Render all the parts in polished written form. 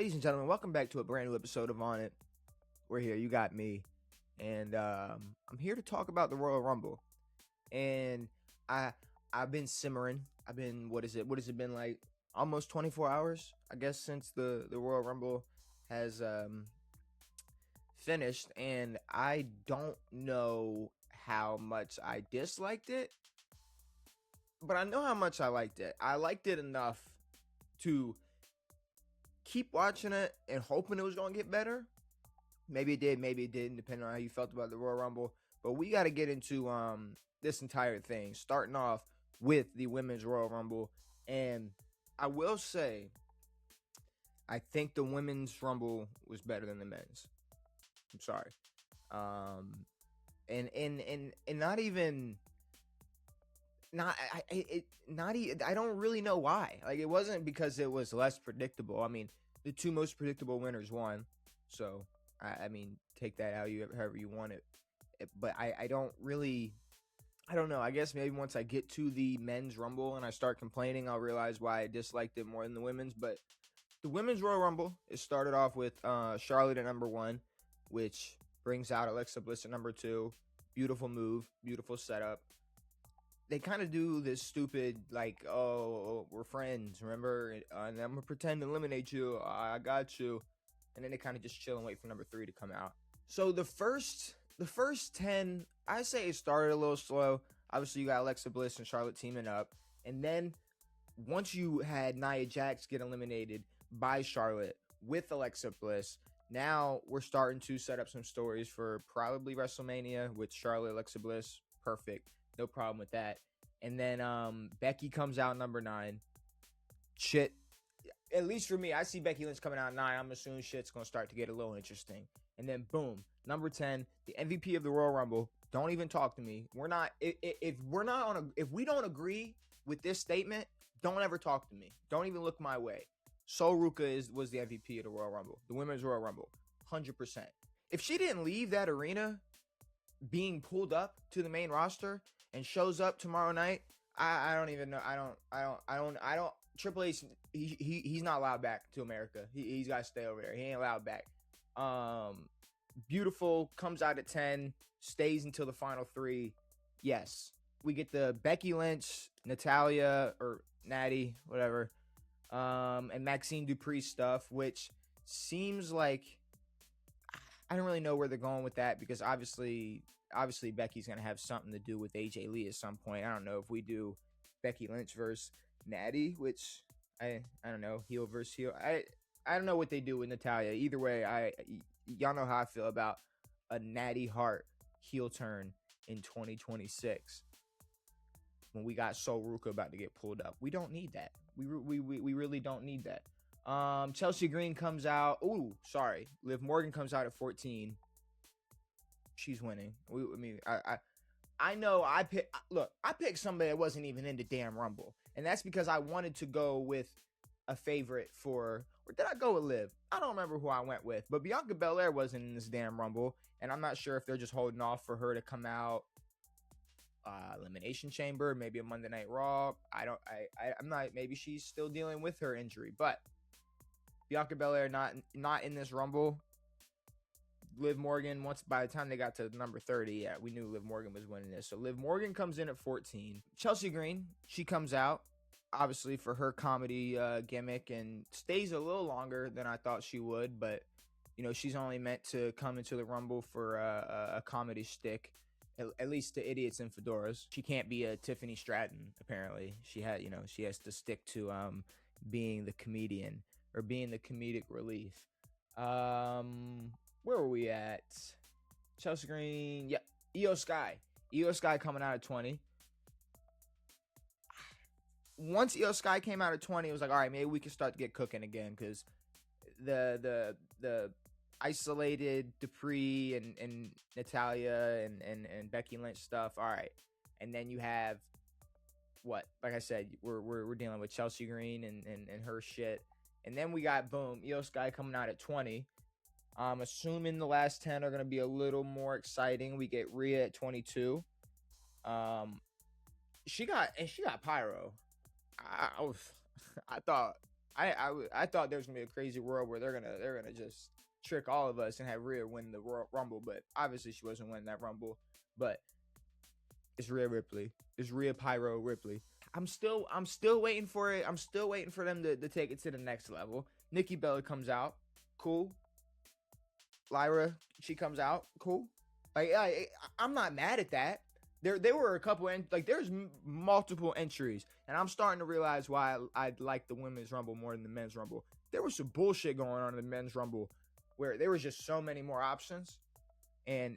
Ladies and gentlemen, welcome back to a brand new episode of On It. We're here, you got me, and I'm here to talk about the Royal Rumble. And I've been simmering. I've been what has it been like almost 24 hours, I guess, since the Royal Rumble has finished, and I don't know how much I disliked it, but I know how much I liked it. I liked it enough to keep watching it and hoping it was going to get better. Maybe it did, maybe it didn't, depending on how you felt about the Royal Rumble. But we got to get into this entire thing, starting off with the Women's Royal Rumble. And I will say, I think the Women's Rumble was better than the men's. I'm sorry. And not even... I don't really know why. Like, it wasn't because it was less predictable. I mean, the two most predictable winners won. So, I mean, take that however you want it. But I don't know. I guess maybe once I get to the men's Rumble and I start complaining, I'll realize why I disliked it more than the women's. But the Women's Royal Rumble, it started off with Charlotte at number 1, which brings out Alexa Bliss at number 2. Beautiful move, beautiful setup. They kind of do this stupid, like, oh, we're friends, remember? And I'm going to pretend to eliminate you. I got you. And then they kind of just chill and wait for number 3 to come out. So the first 10, I say it started a little slow. Obviously, you got Alexa Bliss and Charlotte teaming up. And then once you had Nia Jax get eliminated by Charlotte with Alexa Bliss, now we're starting to set up some stories for probably WrestleMania with Charlotte, Alexa Bliss. Perfect. No problem with that. And then Becky comes out number 9. Shit, at least for me, I see Becky Lynch coming out 9. I'm assuming shit's going to start to get a little interesting. And then boom, number 10, the MVP of the Royal Rumble. Don't even talk to me. We're not if we don't agree with this statement, don't ever talk to me. Don't even look my way. Sol Ruca was the MVP of the Royal Rumble, the Women's Royal Rumble, 100%. If she didn't leave that arena being pulled up to the main roster and shows up tomorrow night, I don't even know. I don't. Triple H, he's not allowed back to America. He's got to stay over there. He ain't allowed back. Beautiful comes out at 10, stays until the final 3. Yes, we get the Becky Lynch, Natalya or Natty, whatever, and Maxine Dupree stuff, which seems like I don't really know where they're going with that, because obviously Becky's going to have something to do with AJ Lee at some point. I don't know if we do Becky Lynch versus Natty, which I don't know, heel versus heel. I don't know what they do with Natalya. Either way, y'all know how I feel about a Natty Hart heel turn in 2026 when we got Sol Ruca about to get pulled up. We don't need that. We really don't need that. Chelsea Green comes out. Ooh, sorry. Liv Morgan comes out at 14. She's winning. I know I picked somebody that wasn't even in the damn Rumble. And that's because I wanted to go with a favorite or did I go with Liv? I don't remember who I went with, but Bianca Belair wasn't in this damn Rumble. And I'm not sure if they're just holding off for her to come out Elimination Chamber, maybe a Monday Night Raw. I'm not, maybe she's still dealing with her injury, but Bianca Belair not in this Rumble. Liv Morgan, by the time they got to number 30, yeah, we knew Liv Morgan was winning this. So Liv Morgan comes in at 14. Chelsea Green, she comes out, obviously, for her comedy gimmick and stays a little longer than I thought she would. But, you know, she's only meant to come into the Rumble for a comedy shtick, at least to idiots and fedoras. She can't be a Tiffany Stratton, apparently. She has to stick to being the comedian or being the comedic relief. Where were we at? Chelsea Green. Yeah. Io Sky. Io Sky coming out at 20. Once Io Sky came out at 20, it was like, all right, maybe we can start to get cooking again, because the isolated Dupree and Natalya and Becky Lynch stuff. All right. And then you have what? Like I said, we're dealing with Chelsea Green and her shit. And then we got, boom, Io Sky coming out at 20. I'm assuming the last 10 are going to be a little more exciting. We get Rhea at 22. She got Pyro. I thought I thought there was gonna be a crazy world where they're gonna just trick all of us and have Rhea win the Royal Rumble, but obviously she wasn't winning that Rumble. But it's Rhea Ripley. It's Rhea Pyro Ripley. I'm still waiting for it. I'm still waiting for them to take it to the next level. Nikki Bella comes out, cool. Lyra, she comes out, cool. Like I'm not mad at that. There were a couple there's multiple entries, and I'm starting to realize why I like the women's Rumble more than the men's Rumble. There was some bullshit going on in the men's Rumble where there was just so many more options, and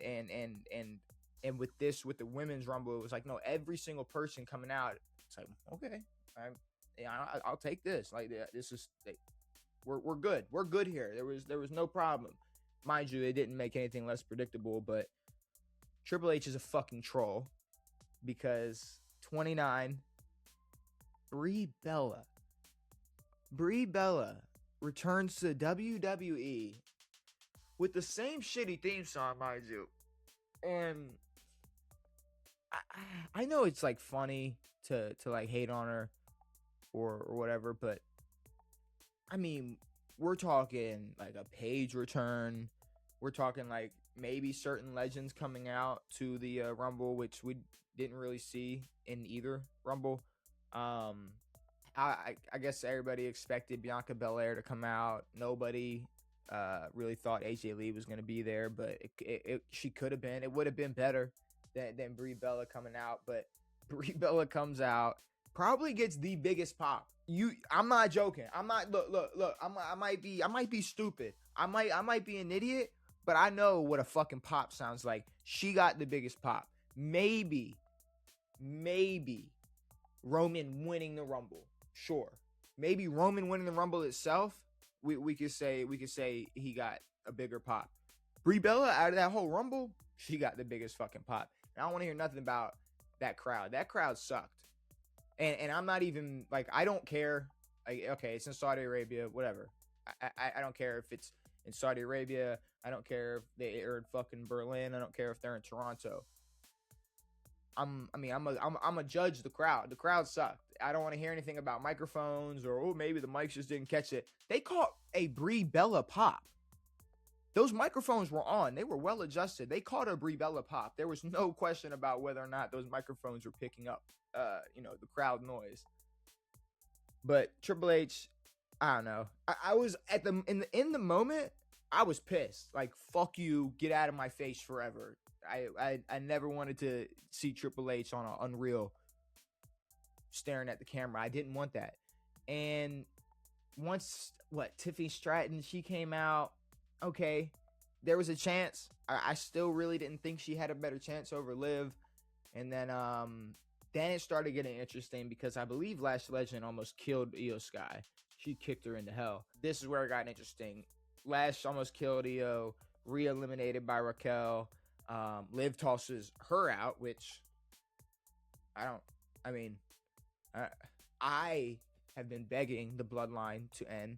with the women's Rumble, it was like, no, every single person coming out, it's like, okay, I'll take this. Like, this is we're good. We're good here. There was no problem. Mind you, it didn't make anything less predictable, but Triple H is a fucking troll because 29, Brie Bella returns to WWE with the same shitty theme song, mind you. And I know it's like funny to like hate on her or whatever, but I mean, we're talking like a Paige return. We're talking like maybe certain legends coming out to the Rumble, which we didn't really see in either Rumble. I guess everybody expected Bianca Belair to come out. Nobody really thought AJ Lee was going to be there, but she could have been. It would have been better than Brie Bella coming out, but Brie Bella comes out, probably gets the biggest pop. I'm not joking. I'm not look. I might be stupid. I might be an idiot, but I know what a fucking pop sounds like. She got the biggest pop. Maybe Roman winning the Rumble. Sure. Maybe Roman winning the Rumble itself, we could say he got a bigger pop. Brie Bella, out of that whole Rumble, she got the biggest fucking pop. And I don't want to hear nothing about that crowd. That crowd sucked. And I'm not even, like, I don't care. Like, okay, it's in Saudi Arabia, whatever. I don't care if it's in Saudi Arabia. I don't care if they are in fucking Berlin. I don't care if they're in Toronto. I'm a judge the crowd. The crowd sucked. I don't want to hear anything about microphones or maybe the mics just didn't catch it. They caught a Brie Bella pop. Those microphones were on. They were well adjusted. They caught a Brie Bella pop. There was no question about whether or not those microphones were picking up, the crowd noise. But Triple H, I don't know. I was in the moment, I was pissed. Like, fuck you, get out of my face forever. I never wanted to see Triple H on an Unreal staring at the camera. I didn't want that. And once Tiffany Stratton, she came out, okay, there was a chance. I still really didn't think she had a better chance over Liv. And then it started getting interesting because I believe Lash Legend almost killed Io Sky. She kicked her into hell. This is where it got interesting. Lash almost killed Io, re-eliminated by Raquel. Liv tosses her out, which I have been begging the Bloodline to end.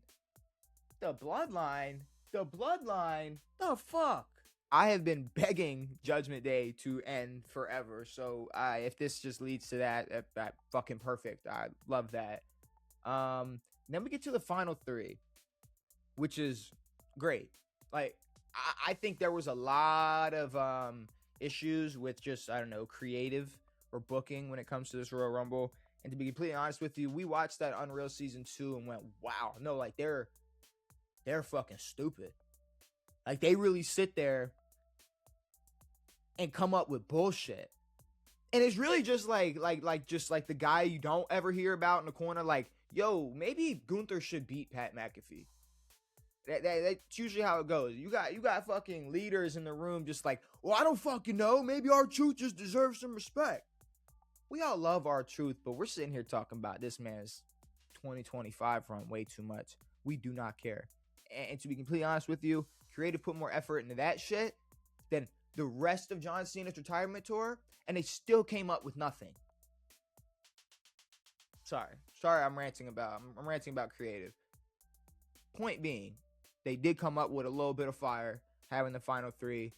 The Bloodline? The fuck? I have been begging Judgment Day to end forever. So if this just leads to that fucking perfect. I love that. Then we get to the final three, which is great. Like, I think there was a lot of issues with just, I don't know, creative or booking when it comes to this Royal Rumble. And to be completely honest with you, we watched that Unreal Season 2 and went, wow. No, like, they're fucking stupid. Like, they really sit there and come up with bullshit. And it's really just like the guy you don't ever hear about in the corner. Like, yo, maybe Gunther should beat Pat McAfee. That's usually how it goes. You got fucking leaders in the room just like, well, I don't fucking know. Maybe R-Truth just deserves some respect. We all love R-Truth, but we're sitting here talking about this man's 2025 run way too much. We do not care. And to be completely honest with you, creative put more effort into that shit than the rest of John Cena's retirement tour, and they still came up with nothing. Sorry, I'm ranting about creative. Point being, they did come up with a little bit of fire, having the final three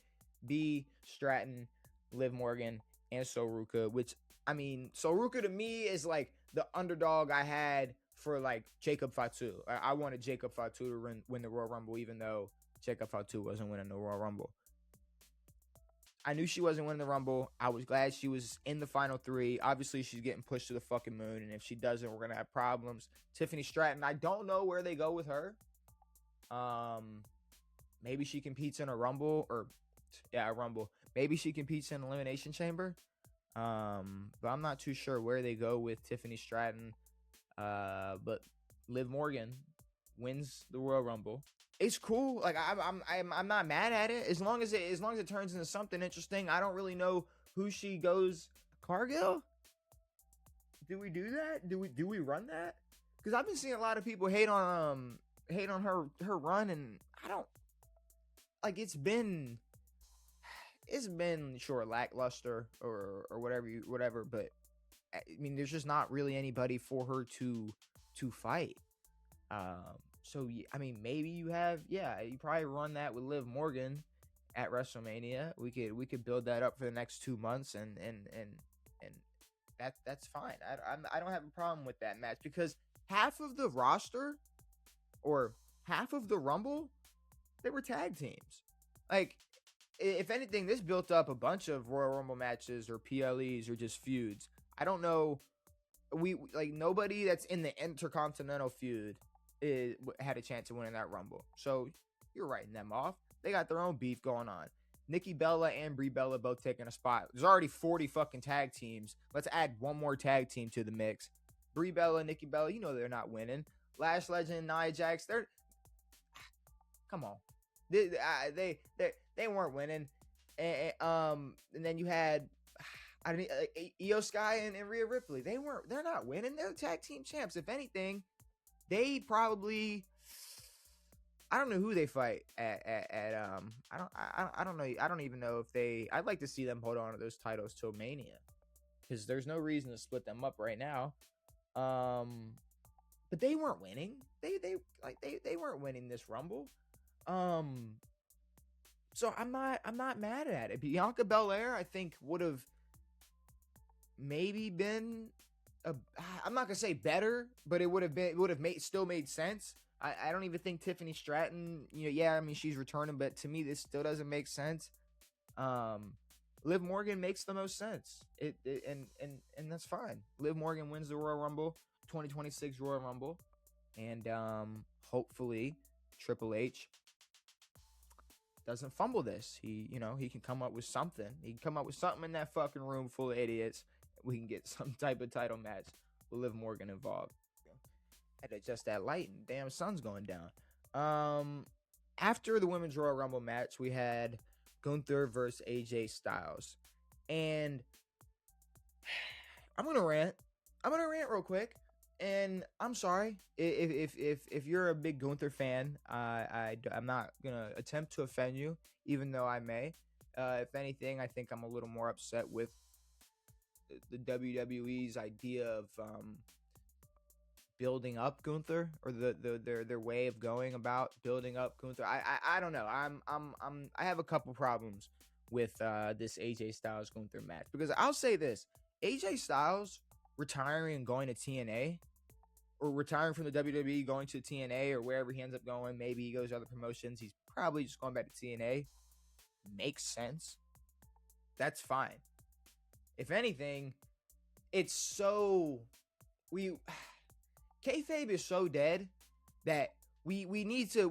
be Stratton, Liv Morgan, and Soruka, which, I mean, Soruka to me is like the underdog I had for like Jacob Fatu. I wanted Jacob Fatu to win the Royal Rumble, even though Jacob Fatu wasn't winning the Royal Rumble. I knew she wasn't winning the Rumble. I was glad she was in the final three. Obviously, she's getting pushed to the fucking moon, and if she doesn't, we're gonna have problems. Tiffany Stratton, I don't know where they go with her. Maybe she competes in a Rumble, a Rumble. Maybe she competes in Elimination Chamber. But I'm not too sure where they go with Tiffany Stratton. But Liv Morgan wins the Royal Rumble. It's cool. Like I'm not mad at it as long as it turns into something interesting. I don't really know who she goes. Cargill? Do we do that? Do we run that? Because I've been seeing a lot of people hate on her run, and I don't like. It's been sure lackluster or whatever. But I mean, there's just not really anybody for her to fight. So I mean, maybe you probably run that with Liv Morgan at WrestleMania. We could build that up for the next 2 months, and that's fine. I don't have a problem with that match because half of the roster or half of the Rumble, they were tag teams. Like, if anything, this built up a bunch of Royal Rumble matches or PLEs or just feuds. I don't know. We like nobody that's in the Intercontinental feud had a chance of winning that Rumble. So you're writing them off. They got their own beef going on. Nikki Bella and Brie Bella both taking a spot. There's already 40 fucking tag teams. Let's add one more tag team to the mix. Brie Bella, Nikki Bella, you know they're not winning. Lash Legend, Nia Jax, they're come on. They weren't winning. And then you had Io Sky and Rhea Ripley. They're not winning. They're tag team champs. If anything, they probably, I don't know who they fight at I don't know. I don't even know if I'd like to see them hold on to those titles till Mania, because there's no reason to split them up right now. But they weren't winning. They weren't winning this Rumble. So I'm not mad at it. Bianca Belair, I think, would have maybe been I'm not gonna say better, but it would have still made sense. I don't even think Tiffany Stratton, I mean, she's returning, but to me this still doesn't make sense. Liv Morgan makes the most sense. And that's fine. Liv Morgan wins the Royal Rumble, 2026 Royal Rumble, and hopefully Triple H doesn't fumble this. He can come up with something. He can come up with something in that fucking room full of idiots. We can get some type of title match with Liv Morgan involved. Had to adjust that light, and damn sun's going down. After the Women's Royal Rumble match, we had Gunther versus AJ Styles. And I'm gonna rant real quick. And I'm sorry if you're a big Gunther fan. I'm not gonna attempt to offend you, even though I may. If anything, I think I'm a little more upset with the WWE's idea of building up Gunther, or their way of going about building up Gunther. I don't know. I have a couple problems with this AJ Styles Gunther match, because I'll say this: AJ Styles retiring and going to TNA, or retiring from the WWE going to TNA or wherever he ends up going. Maybe he goes to other promotions. He's probably just going back to TNA. Makes sense. That's fine. If anything, it's so kayfabe is so dead that we need to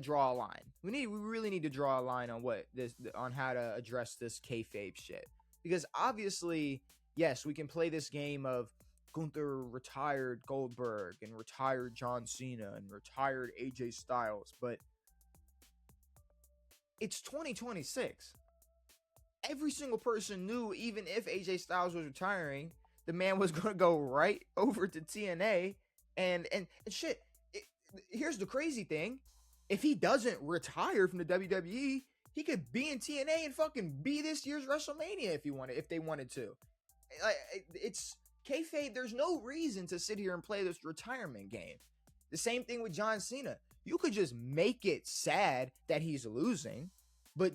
draw a line. We really need to draw a line on how to address this kayfabe shit, because obviously, yes, we can play this game of Gunther retired Goldberg and retired John Cena and retired AJ Styles, but it's 2026. Every single person knew, even if AJ Styles was retiring, the man was going to go right over to TNA. And shit, here's the crazy thing. If he doesn't retire from the WWE, he could be in TNA and fucking be this year's WrestleMania if they wanted to. It's kayfabe. There's no reason to sit here and play this retirement game. The same thing with John Cena. You could just make it sad that he's losing, but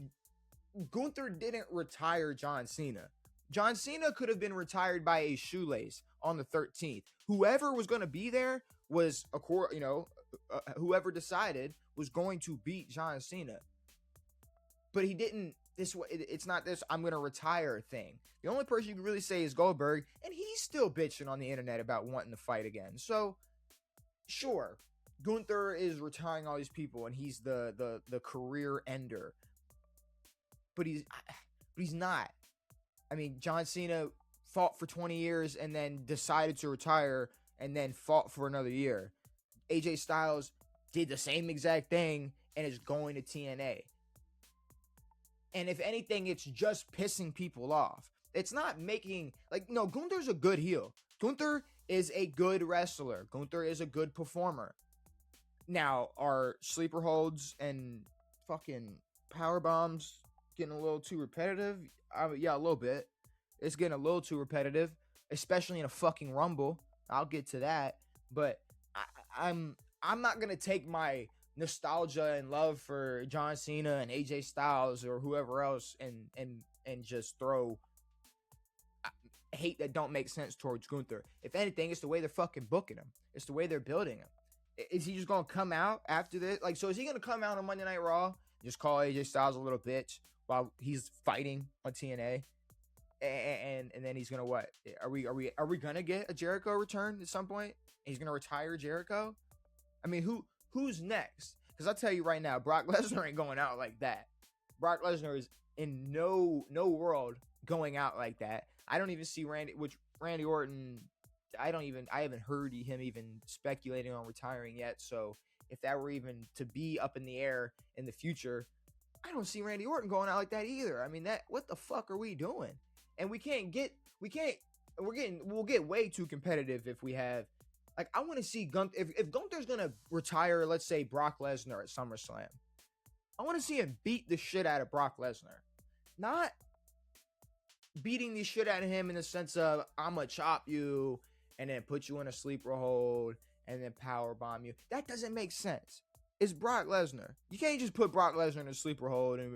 Gunther didn't retire John Cena. John Cena could have been retired by a shoelace on the 13th. Whoever was going to be there was, whoever decided was going to beat John Cena. But he didn't. It's not this I'm gonna retire thing. The only person you can really say is Goldberg, and he's still bitching on the internet about wanting to fight again. So, sure, Gunther is retiring all these people, and he's the career ender. But he's not. I mean, John Cena fought for 20 years and then decided to retire and then fought for another year. AJ Styles did the same exact thing and is going to TNA. And if anything, it's just pissing people off. It's not making, no, Gunther's a good heel. Gunther is a good wrestler. Gunther is a good performer. Now, are sleeper holds and fucking power bombs getting a little too repetitive? Yeah, a little bit. It's getting a little too repetitive, especially in a fucking Rumble. I'll get to that. But I'm not going to take my nostalgia and love for John Cena and AJ Styles or whoever else and just throw hate that don't make sense towards Gunther. If anything, it's the way they're fucking booking him. It's the way they're building him. Is he just gonna come out after this? So is he gonna come out on Monday Night Raw, just call AJ Styles a little bitch while he's fighting on TNA, and then he's gonna what? Are we gonna get a Jericho return at some point? He's gonna retire Jericho. I mean, who's next? Because I'll tell you right now, Brock Lesnar ain't going out like that. Brock Lesnar is in no world going out like that. I don't even see Randy Orton. I haven't heard him even speculating on retiring yet. So if that were even to be up in the air in the future, I don't see Randy Orton going out like that either. I mean, what the fuck are we doing? And we'll get way too competitive if we have, I want to see Gunther. If Gunther's going to retire, let's say Brock Lesnar at SummerSlam, I want to see him beat the shit out of Brock Lesnar. Not beating the shit out of him in the sense of, I'm going to chop you and then put you in a sleeper hold and then power bomb you. That doesn't make sense. It's Brock Lesnar. You can't just put Brock Lesnar in a sleeper hold and,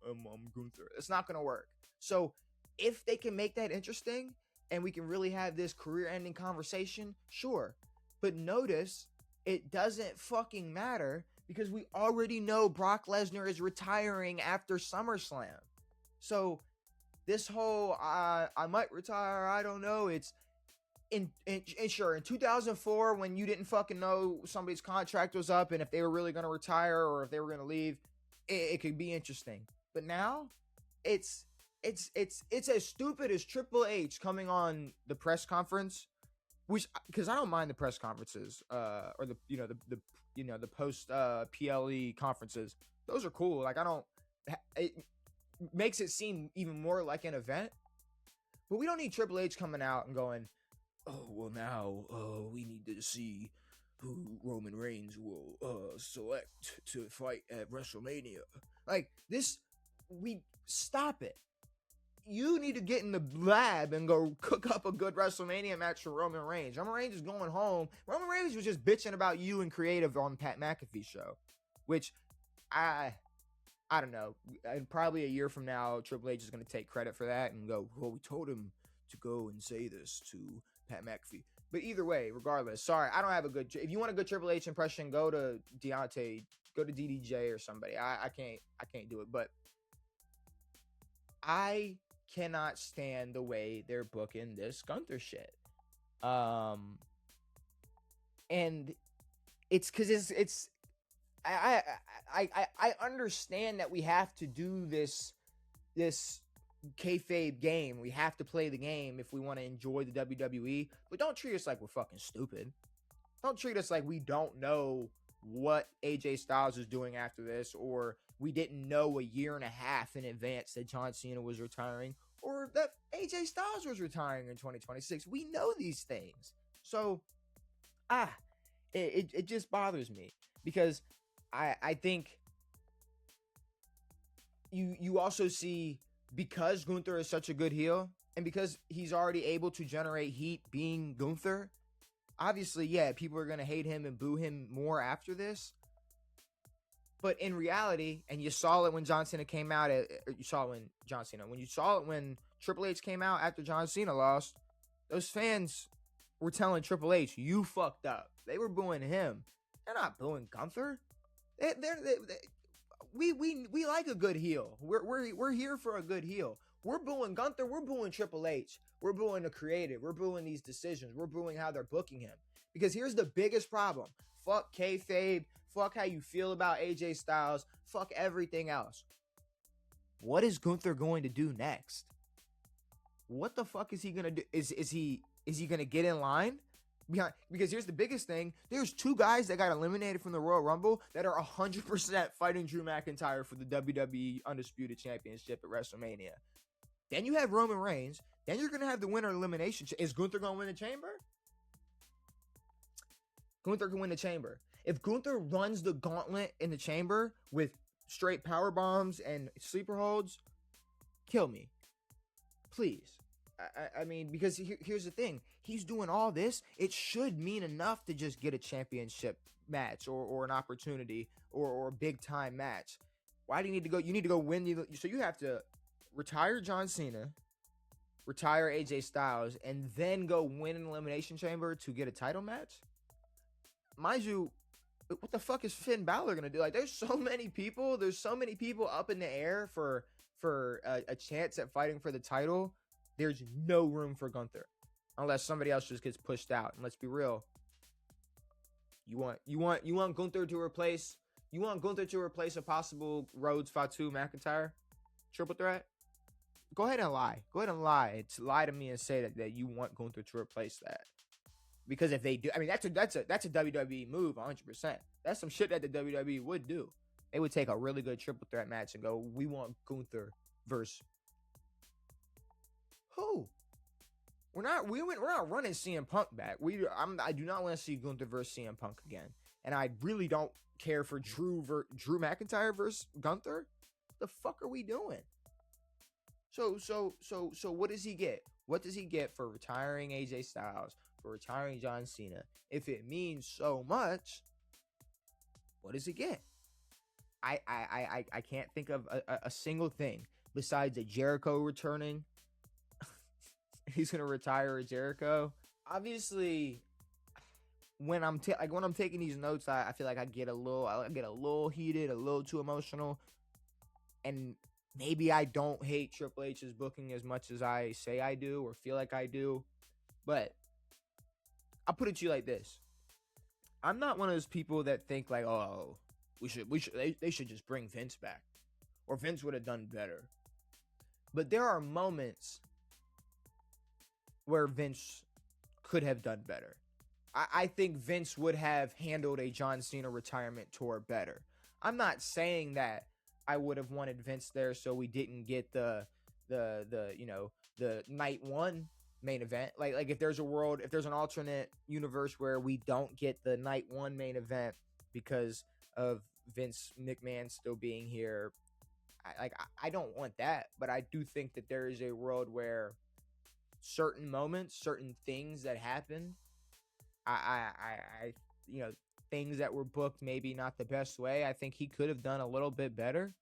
I'm Gunther. It's not going to work. So if they can make that interesting and we can really have this career-ending conversation, sure. But notice, it doesn't fucking matter because we already know Brock Lesnar is retiring after SummerSlam. So this whole, I might retire, I don't know, it's, sure, in 2004, when you didn't fucking know somebody's contract was up and if they were really going to retire or if they were going to leave, it could be interesting. But now, it's as stupid as Triple H coming on the press conference, which, because I don't mind the press conferences, or the post PLE conferences. Those are cool. It makes it seem even more like an event. But we don't need Triple H coming out and going, oh, well, now we need to see who Roman Reigns will select to fight at WrestleMania. Stop it. You need to get in the lab and go cook up a good WrestleMania match for Roman Reigns. Roman Reigns is going home. Roman Reigns was just bitching about you and creative on Pat McAfee show, which I don't know. And probably a year from now, Triple H is going to take credit for that and go, well, we told him to go and say this to Pat McAfee. But either way, regardless, sorry, I don't have a good. If you want a good Triple H impression, go to Deontay, go to DDJ or somebody. I can't do it, but I cannot stand the way they're booking this Gunther shit. And it's because it's I understand that we have to do this kayfabe game. We have to play the game if we want to enjoy the WWE, but don't treat us like we're fucking stupid. Don't treat us like we don't know what AJ Styles is doing after this, or we didn't know a year and a half in advance that John Cena was retiring, or that AJ Styles was retiring in 2026. We know these things. So, it just bothers me because I think you also see, because Gunther is such a good heel and because he's already able to generate heat being Gunther, obviously, yeah, people are going to hate him and boo him more after this. But in reality, and you saw it when John Cena came out, when you saw it when Triple H came out after John Cena lost, Those fans were telling Triple H, "You fucked up." They were booing him. They're not booing Gunther. We like a good heel. We're here for a good heel. We're booing Gunther. We're booing Triple H. We're booing the creative. We're booing these decisions. We're booing how they're booking him. Because here's the biggest problem. Fuck kayfabe. Fuck how you feel about AJ Styles. Fuck everything else. What is Gunther going to do next? What the fuck is he gonna do? Is he gonna get in line? Because here's the biggest thing. There's two guys that got eliminated from the Royal Rumble that are 100% fighting Drew McIntyre for the WWE Undisputed Championship at WrestleMania. Then you have Roman Reigns. Then you're gonna have the winner elimination. Is Gunther gonna win the chamber? Gunther can win the chamber. If Gunther runs the gauntlet in the chamber with straight power bombs and sleeper holds, kill me. Please. I mean, because here's the thing. He's doing all this. It should mean enough to just get a championship match or an opportunity or a big time match. Why do you need to go? You need to go win. So you have to retire John Cena, retire AJ Styles, and then go win an elimination chamber to get a title match? Mind you, what the fuck is Finn Balor gonna do? Like, there's so many people. There's so many people up in the air for a chance at fighting for the title. There's no room for Gunther unless somebody else just gets pushed out. And let's be real. You want Gunther to replace a possible Rhodes, Fatu, McIntyre triple threat? Go ahead and lie. Go ahead and lie. Lie to me and say that you want Gunther to replace that. Because if they do, I mean, that's a WWE move, 100%. That's some shit that the WWE would do. They would take a really good triple threat match and go, we want Gunther versus who? We're not running CM Punk back. I do not want to see Gunther versus CM Punk again. And I really don't care for Drew McIntyre versus Gunther. The fuck are we doing? So what does he get? What does he get for retiring AJ Styles, for retiring John Cena? If it means so much, what does he get? I can't think of a single thing besides a Jericho returning. He's gonna retire Jericho. Obviously, when I'm taking these notes, I feel like I get a little heated, a little too emotional, and maybe I don't hate Triple H's booking as much as I say I do or feel like I do. But I'll put it to you like this: I'm not one of those people that think like, oh, they should just bring Vince back, or Vince would have done better. But there are moments where Vince could have done better. I think Vince would have handled a John Cena retirement tour better. I'm not saying that I would have wanted Vince there so we didn't get the night one main event. Like if there's an alternate universe where we don't get the night one main event because of Vince McMahon still being here, I don't want that. But I do think that there is a world where certain moments, certain things that happen, things that were booked maybe not the best way. I think he could have done a little bit better.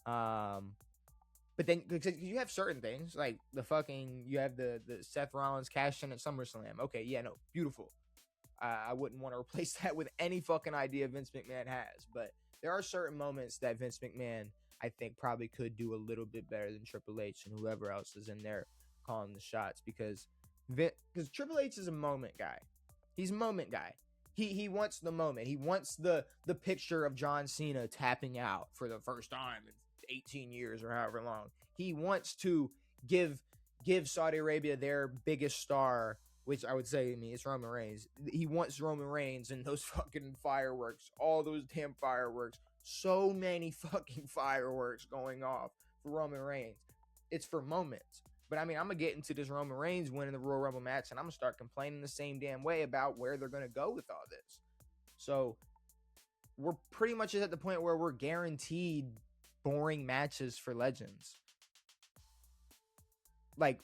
But then because you have certain things like you have the Seth Rollins cash in at SummerSlam. Okay, yeah, no, beautiful. I wouldn't want to replace that with any fucking idea Vince McMahon has. But there are certain moments that Vince McMahon, I think, probably could do a little bit better than Triple H and whoever else is in there calling the shots, because Triple H is a moment guy. He's a moment guy. He wants the moment. He wants the picture of John Cena tapping out for the first time in 18 years or however long. He wants to give Saudi Arabia their biggest star, which I would say, it's Roman Reigns. He wants Roman Reigns and those fucking fireworks, all those damn fireworks. So many fucking fireworks going off for Roman Reigns. It's for moments. But I'm going to get into this Roman Reigns winning the Royal Rumble match, and I'm going to start complaining the same damn way about where they're going to go with all this. So we're pretty much at the point where we're guaranteed boring matches for legends. Like,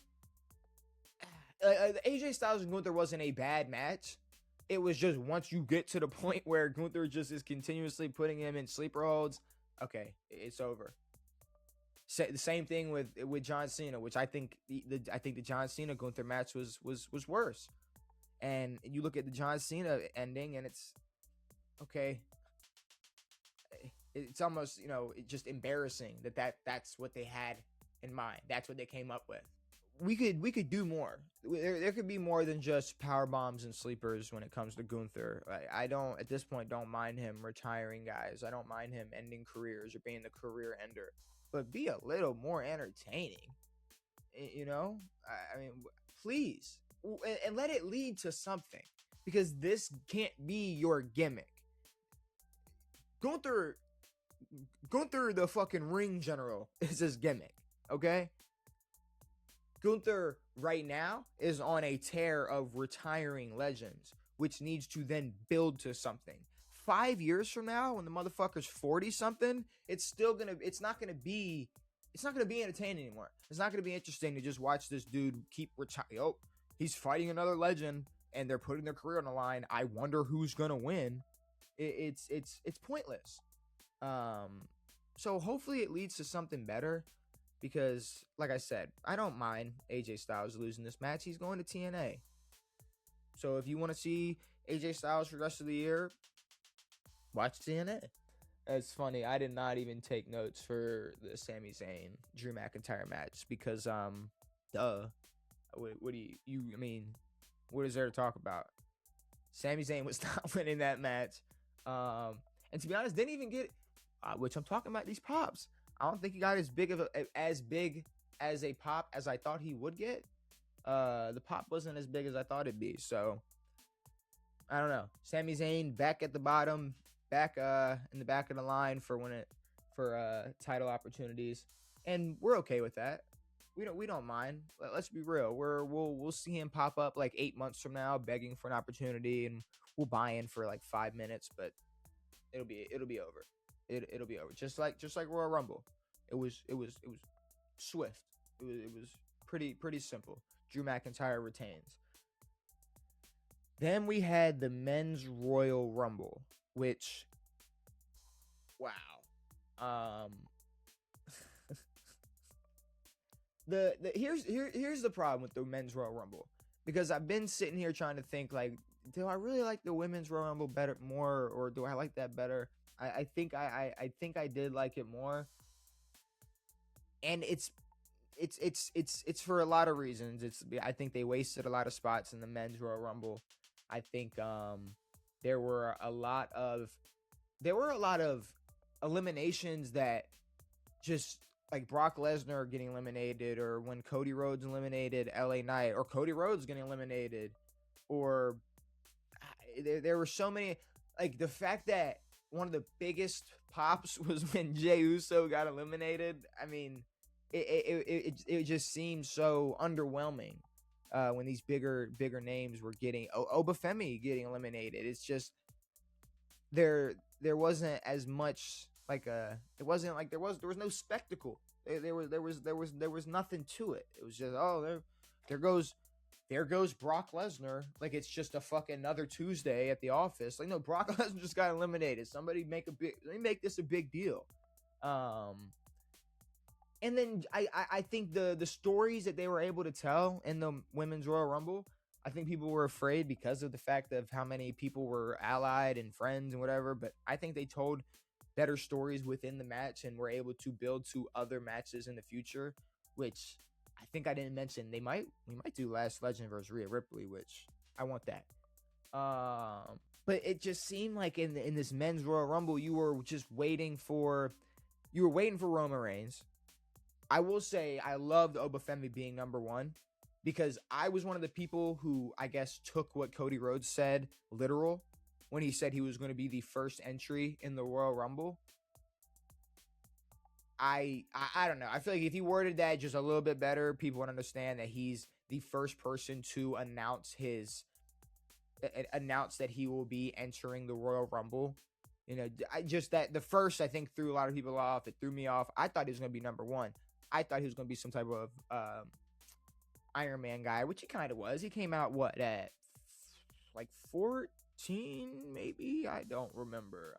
AJ Styles and Gunther wasn't a bad match. It was just once you get to the point where Gunther just is continuously putting him in sleeper holds, okay, it's over. The same thing with John Cena, which I think the John Cena Gunther match was worse. And you look at the John Cena ending, and it's okay. It's almost just embarrassing that's what they had in mind. That's what they came up with. We could do more. There could be more than just power bombs and sleepers when it comes to Gunther. I don't at this point don't mind him retiring guys. I don't mind him ending careers or being the career ender, but be a little more entertaining. I mean, please, and let it lead to something, because this can't be your gimmick. Gunther, the fucking ring general, is his gimmick. Okay. Gunther right now is on a tear of retiring legends, which needs to then build to something. 5 years from now, when the motherfucker's 40 something, it's not gonna be entertaining anymore. It's not gonna be interesting to just watch this dude keep retiring. Oh, he's fighting another legend, and they're putting their career on the line. I wonder who's gonna win. It's pointless. So hopefully it leads to something better. Because, like I said, I don't mind AJ Styles losing this match. He's going to TNA. So if you want to see AJ Styles for the rest of the year, watch TNA. It's funny. I did not even take notes for the Sami Zayn Drew McIntyre match because, duh. What do you I mean, what is there to talk about? Sami Zayn was not winning that match. And to be honest, didn't even get, which I'm talking about these pops. I don't think he got as big as a pop as I thought he would get. The pop wasn't as big as I thought it'd be. So I don't know. Sami Zayn back at the bottom, back in the back of the line for title opportunities, and we're okay with that. We don't mind. Let's be real. We'll see him pop up like 8 months from now, begging for an opportunity, and we'll buy in for like 5 minutes, but it'll be over. It'll be over. Just like Royal Rumble. It was swift. It was pretty simple. Drew McIntyre retains. Then we had the men's Royal Rumble, which, wow. Here's the problem with the men's Royal Rumble, because I've been sitting here trying to think, like, do I really like the women's Royal Rumble more, or do I like that better? I think I did like it more, and it's for a lot of reasons. I think they wasted a lot of spots in the men's Royal Rumble. I think there were a lot of eliminations that just, like Brock Lesnar getting eliminated, or when Cody Rhodes eliminated LA Knight, or Cody Rhodes getting eliminated, or there were so many, like the fact that one of the biggest pops was when Jey Uso got eliminated. I mean, it just seems so underwhelming when these bigger names were getting Oba Femis getting eliminated. It's just there wasn't as much there was no spectacle. There was nothing to it. It was just, oh, there goes Brock Lesnar. Like, it's just a fucking another Tuesday at the office. Like, no, Brock Lesnar just got eliminated. Somebody make this a big deal. And then I think the stories that they were able to tell in the Women's Royal Rumble, I think people were afraid because of the fact of how many people were allied and friends and whatever. But I think they told better stories within the match and were able to build to other matches in the future, which I think I didn't mention. We might do Last Legend versus Rhea Ripley, which I want that. But it just seemed like in this men's Royal Rumble, you were waiting for Roman Reigns. I will say I loved Oba Femis being number one, because I was one of the people who, I guess, took what Cody Rhodes said literal when he said he was going to be the first entry in the Royal Rumble. I don't know. I feel like if he worded that just a little bit better, people would understand that he's the first person to announce that he will be entering the Royal Rumble. That the first, I think, threw a lot of people off. It threw me off. I thought he was going to be number one. I thought he was going to be some type of Iron Man guy, which he kind of was. He came out at like 14, maybe. I don't remember.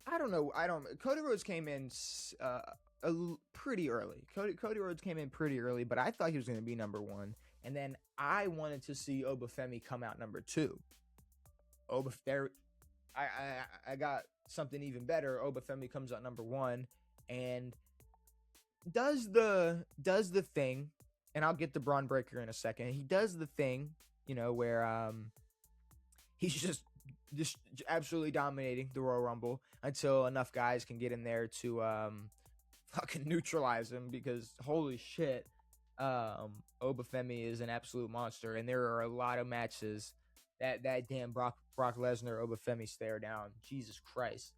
I don't know. Cody Rhodes came in pretty early. Cody Rhodes came in pretty early, but I thought he was going to be number one. And then I wanted to see Oba Femi come out number two. There, I got something even better. Oba Femi comes out number one and does the thing. And I'll get to Braun Breaker in a second. He does the thing, where he's just absolutely dominating the Royal Rumble until enough guys can get in there to fucking neutralize him, because holy shit, Oba Femi is an absolute monster, and there are a lot of matches that damn Brock Lesnar Oba Femi stare down. Jesus Christ.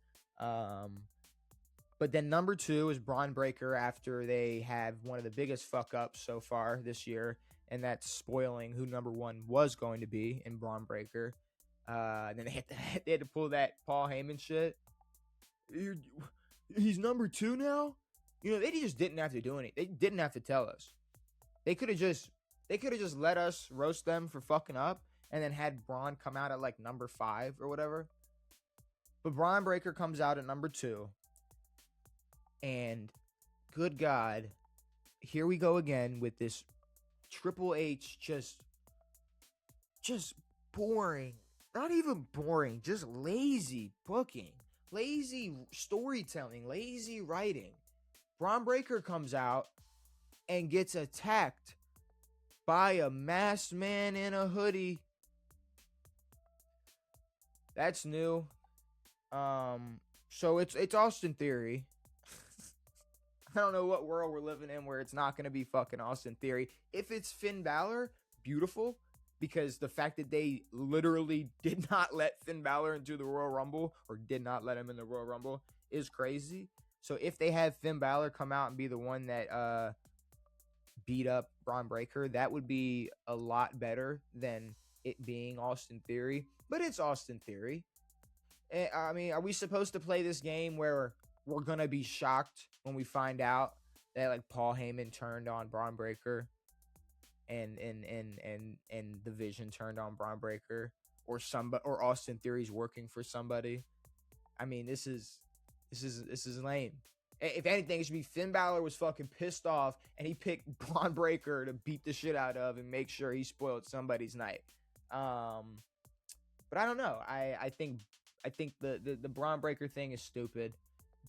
But then number two is Braun Breaker, after they have one of the biggest fuck ups so far this year, and that's spoiling who number one was going to be in Braun Breaker. And then they had to pull that Paul Heyman shit. He's number two now? They just didn't have to do anything. They didn't have to tell us. They could have just let us roast them for fucking up, and then had Braun come out at like number 5 or whatever. But Braun Breaker comes out at number 2. And good God, here we go again with this Triple H just boring. Not even boring, just lazy booking, lazy storytelling, lazy writing. Braun Breaker comes out and gets attacked by a masked man in a hoodie. That's new. So it's Austin Theory. I don't know what world we're living in where it's not going to be fucking Austin Theory. If it's Finn Balor, beautiful, because the fact that they literally did not let Finn Balor into the Royal Rumble, or did not let him in the Royal Rumble, is crazy. So if they have Finn Balor come out and be the one that beat up Braun Breaker, that would be a lot better than it being Austin Theory. But it's Austin Theory. I mean, are we supposed to play this game where we're gonna be shocked when we find out that like Paul Heyman turned on Braun Breaker, and the Vision turned on Braun Breaker, or Austin Theory's working for somebody? I mean, this is lame. If anything, it should be Finn Balor was fucking pissed off and he picked Braun Breaker to beat the shit out of and make sure he spoiled somebody's night. But I don't know. I think the Braun Breaker thing is stupid,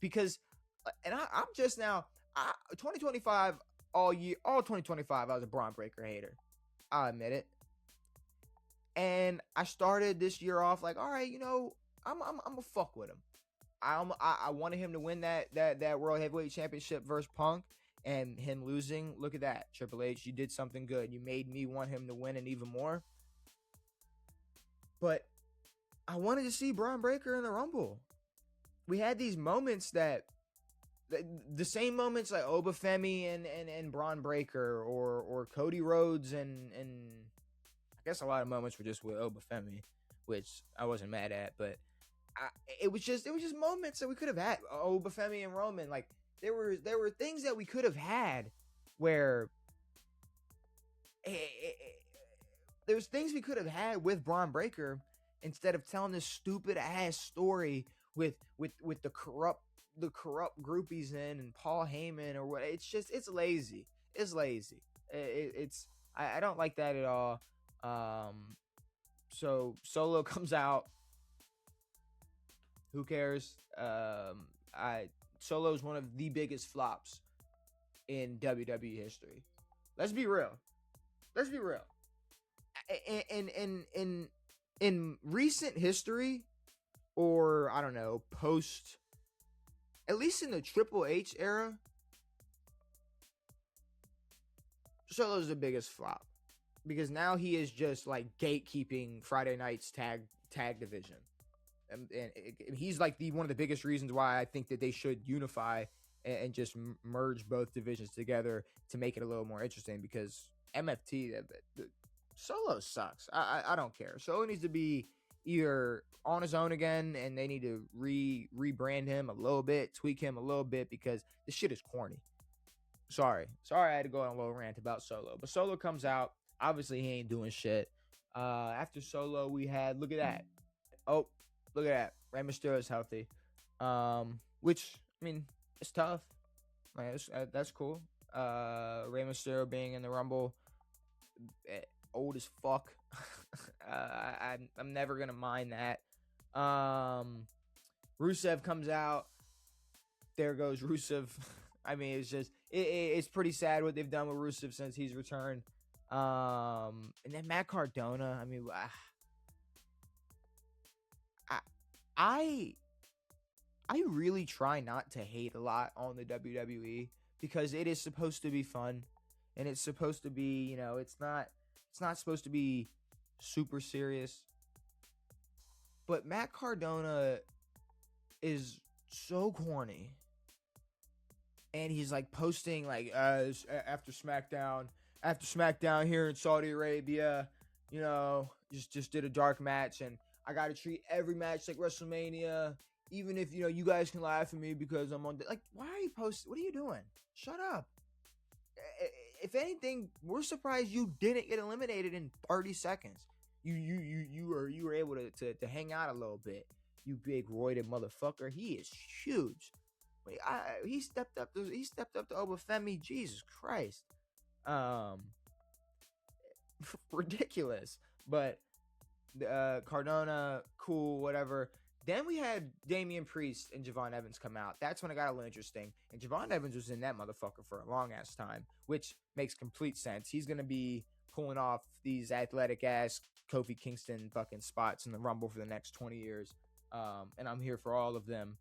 because, and I'm just now, 2025, all 2025, I was a Braun Breaker hater. I'll admit it. And I started this year off like, all right, I'm gonna fuck with him. I wanted him to win that World Heavyweight Championship versus Punk, and him losing. Look at that, Triple H, you did something good. You made me want him to win, and even more. But I wanted to see Braun Breaker in the Rumble. We had these moments the same moments like Oba Femi and Braun Breaker, or Cody Rhodes and I guess a lot of moments were just with Oba Femi, which I wasn't mad at, but it was just moments that we could have had. Oba Femi and Roman, like there were things that we could have had where there's things we could have had with Braun Breaker, instead of telling this stupid ass story with the corrupt groupies in and Paul Heyman or what. It's lazy. It's lazy. I don't like that at all. So Solo comes out. Who cares? Solo's one of the biggest flops in WWE history. Let's be real. In recent history, or I don't know, at least in the Triple H era, Solo's the biggest flop, because now he is just like gatekeeping Friday Night's tag division, and he's like one of the biggest reasons why I think that they should unify and just merge both divisions together to make it a little more interesting, because MFT, Solo sucks. I don't care. Solo needs to be either on his own again, and they need to rebrand him a little bit, tweak him a little bit, because this shit is corny. Sorry, I had to go on a little rant about Solo. But Solo comes out. Obviously, he ain't doing shit. After Solo, we had, look at that. Oh, look at that. Rey Mysterio's healthy. Which, I mean, it's tough. Like, that's cool. Rey Mysterio being in the Rumble, old as fuck. I'm never gonna mind that. Rusev comes out. There goes Rusev. I mean, it's just it's pretty sad what they've done with Rusev since he's returned. And then Matt Cardona. I mean, I I really try not to hate a lot on the WWE because it is supposed to be fun, and it's supposed to be, it's not supposed to be super serious. But Matt Cardona is so corny, and he's like posting like after SmackDown here in Saudi Arabia, just did a dark match, and I got to treat every match like WrestleMania, even if you guys can laugh at me because I'm on. Like, why are you posting? What are you doing? Shut up. If anything, we're surprised you didn't get eliminated in 30 seconds. You were able to hang out a little bit. You big roided motherfucker. He is huge. Wait, he stepped up to Oba Femis. Jesus Christ. Ridiculous. But Cardona, cool, whatever. Then we had Damian Priest and Javon Evans come out. That's when it got a little interesting. And Javon Evans was in that motherfucker for a long ass time, which makes complete sense. He's gonna be pulling off these athletic ass Kofi Kingston fucking spots in the Rumble for the next 20 years. And I'm here for all of them.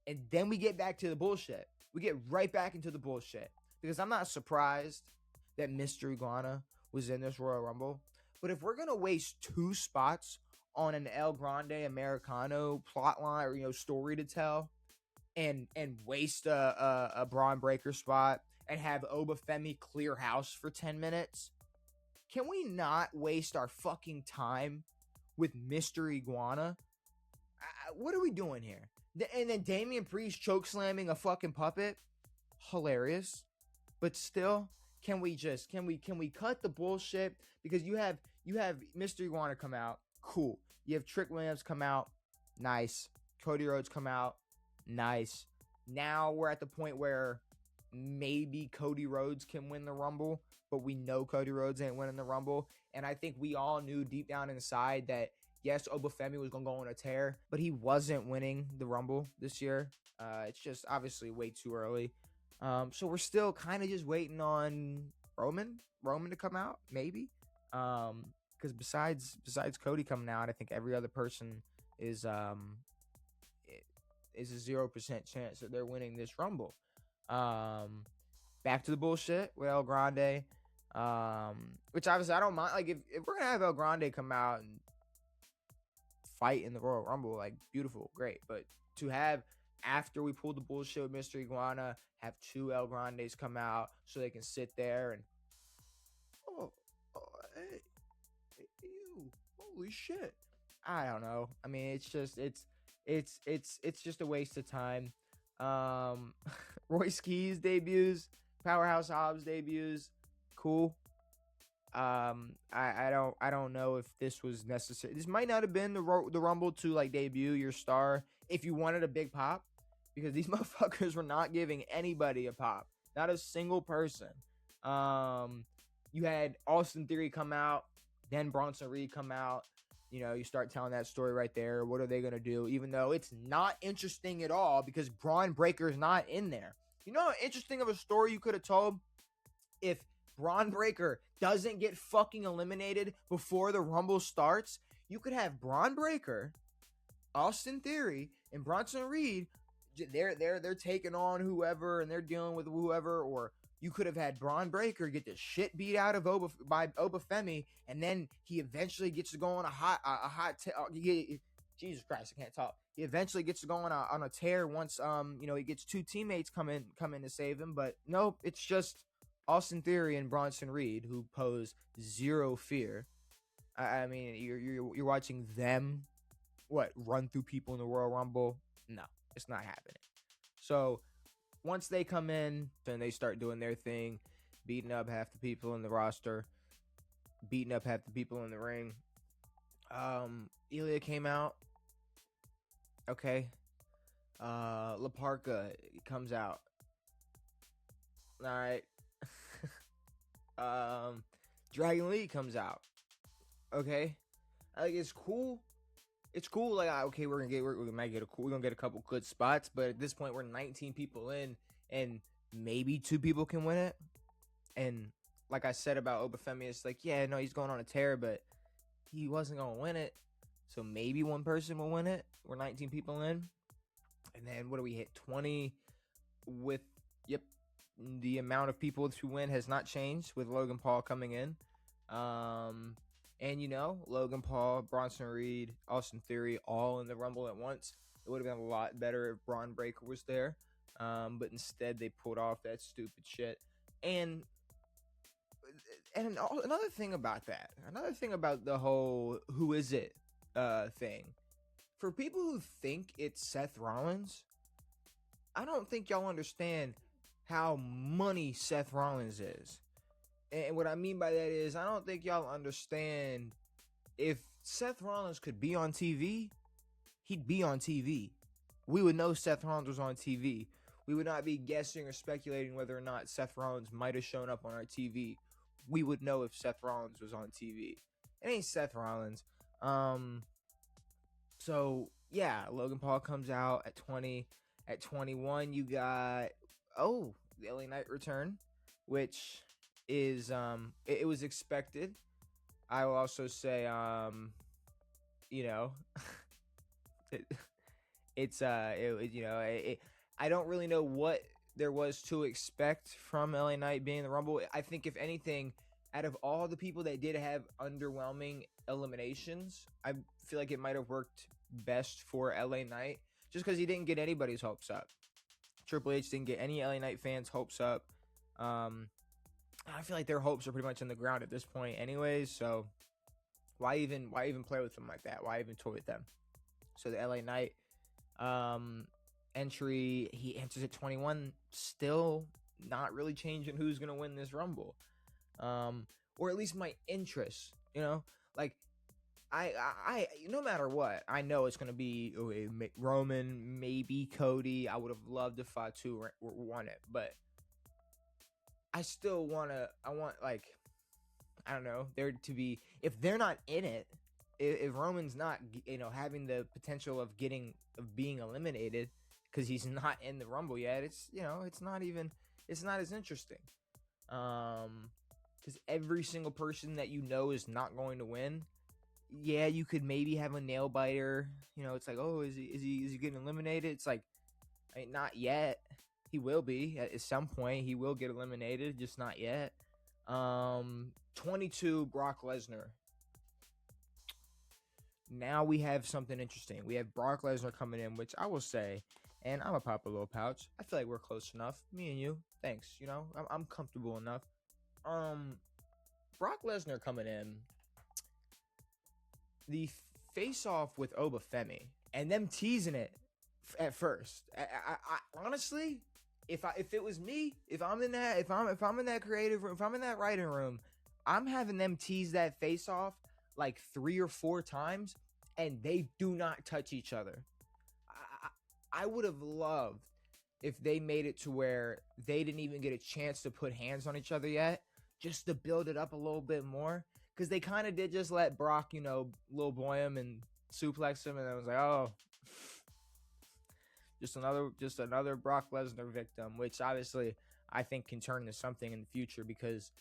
And then we get back to the bullshit. We get right back into the bullshit. Because I'm not surprised that Mr. Iguana was in this Royal Rumble. But if we're going to waste 2 spots on an El Grande Americano plotline or, story to tell, and waste a Braun Breaker spot and have Oba Femi clear house for 10 minutes, can we not waste our fucking time with Mr. Iguana? What are we doing here? And then Damian Priest choke slamming a fucking puppet, hilarious. But still, can we cut the bullshit? Because you have Mr. Iguana come out, cool. You have Trick Williams come out, nice. Cody Rhodes come out, nice. Now we're at the point where maybe Cody Rhodes can win the Rumble, but we know Cody Rhodes ain't winning the Rumble. And I think we all knew deep down inside that yes, Oba Femi was going to go on a tear, but he wasn't winning the Rumble this year. It's just obviously way too early. So we're still kind of just waiting on Roman to come out, maybe. Because besides Cody coming out, I think every other person is a 0% chance that they're winning this Rumble. Back to the bullshit with El Grande, which obviously I don't mind. Like if we're gonna have El Grande come out and fight in the Royal Rumble, like beautiful, great. But to have, after we pulled the bullshit with Mr. Iguana, have 2 El Grandes come out so they can sit there and hey, you, holy shit. I don't know. I mean, it's just a waste of time. Royce Keys debuts, Powerhouse Hobbs debuts, cool. I don't know if this was necessary. This might not have been the Rumble to like debut your star if you wanted a big pop, because these motherfuckers were not giving anybody a pop, not a single person. You had Austin Theory come out, then Bronson Reed come out. You start telling that story right there. What are they gonna do? Even though it's not interesting at all because Braun Breaker is not in there. You know how interesting of a story you could have told if Braun Breaker doesn't get fucking eliminated before the Rumble starts? You could have Braun Breaker, Austin Theory, and Bronson Reed. They're taking on whoever and they're dealing with whoever. Or you could have had Braun Breaker get the shit beat out of Oba Femi, and then he eventually gets to go on Jesus Christ, I can't talk. He eventually gets to go on a tear once he gets 2 teammates come in to save him. But nope, it's just Austin Theory and Bronson Reed, who pose zero fear. I mean, you're watching them run through people in the Royal Rumble. No, it's not happening. So once they come in, then they start doing their thing, beating up half the people in the roster, beating up half the people in the ring. Ilya came out. Okay. La Parka comes out. All right. um, Dragon League comes out. Okay, like it's cool. It's cool. Like okay, we're gonna get a couple good spots, but at this point we're 19 people in, and maybe 2 people can win it. And like I said about Oba Femis, it's like yeah, no, he's going on a tear, but he wasn't gonna win it. So maybe one person will win it. We're 19 people in, and then what do we hit 20 with? Yep, the amount of people to win has not changed with Logan Paul coming in. And Logan Paul, Bronson Reed, Austin Theory, all in the Rumble at once. It would have been a lot better if Braun Breaker was there. But instead they pulled off that stupid shit. And another thing about the whole who is it thing. For people who think it's Seth Rollins, I don't think y'all understand how money Seth Rollins is. And what I mean by that is I don't think y'all understand if Seth Rollins could be on TV, he'd be on TV. We would know Seth Rollins was on TV. We would not be guessing or speculating whether or not Seth Rollins might have shown up on our TV. We would know if Seth Rollins was on TV. It ain't Seth Rollins. So yeah, Logan Paul comes out at 20. At 21, you got the LA Knight return, which is it was expected. I will also say I don't really know what there was to expect from LA Knight being in the Rumble. I think if anything, out of all the people that did have underwhelming eliminations, I feel like it might have worked best for LA Knight just because he didn't get anybody's hopes up. Triple H didn't get any LA Knight fans' hopes up. I feel like their hopes are pretty much in the ground at this point anyways, so why even play with them like that? Why even toy with them? So the LA Knight entry, he enters at 21, still not really changing who's going to win this Rumble. Or at least my interest, like I no matter what, I know it's going to be Roman, maybe Cody. I would have loved if Fatu won it, but I still I want I don't know, there to be, if they're not in it, if Roman's not, having the potential of being eliminated because he's not in the Rumble yet, it's not as interesting. Because every single person that is not going to win. Yeah, you could maybe have a nail biter. It's like, oh, is he getting eliminated? It's like, not yet. He will be at some point. He will get eliminated, just not yet. 22, Brock Lesnar. Now we have something interesting. We have Brock Lesnar coming in, which I will say, and I'm a pop a little pouch. I feel like we're close enough. Me and you. Thanks. I'm comfortable enough. Brock Lesnar coming in. The face-off with Oba Femi and them teasing it at first. I honestly, if it was me, if I'm in that creative room, if I'm in that writing room, I'm having them tease that face-off like 3 or 4 times, and they do not touch each other. I would have loved if they made it to where they didn't even get a chance to put hands on each other yet, just to build it up a little bit more. Because they kind of did just let Brock, little boy him and suplex him, and I was like, oh, just another Brock Lesnar victim, which obviously I think can turn into something in the future, because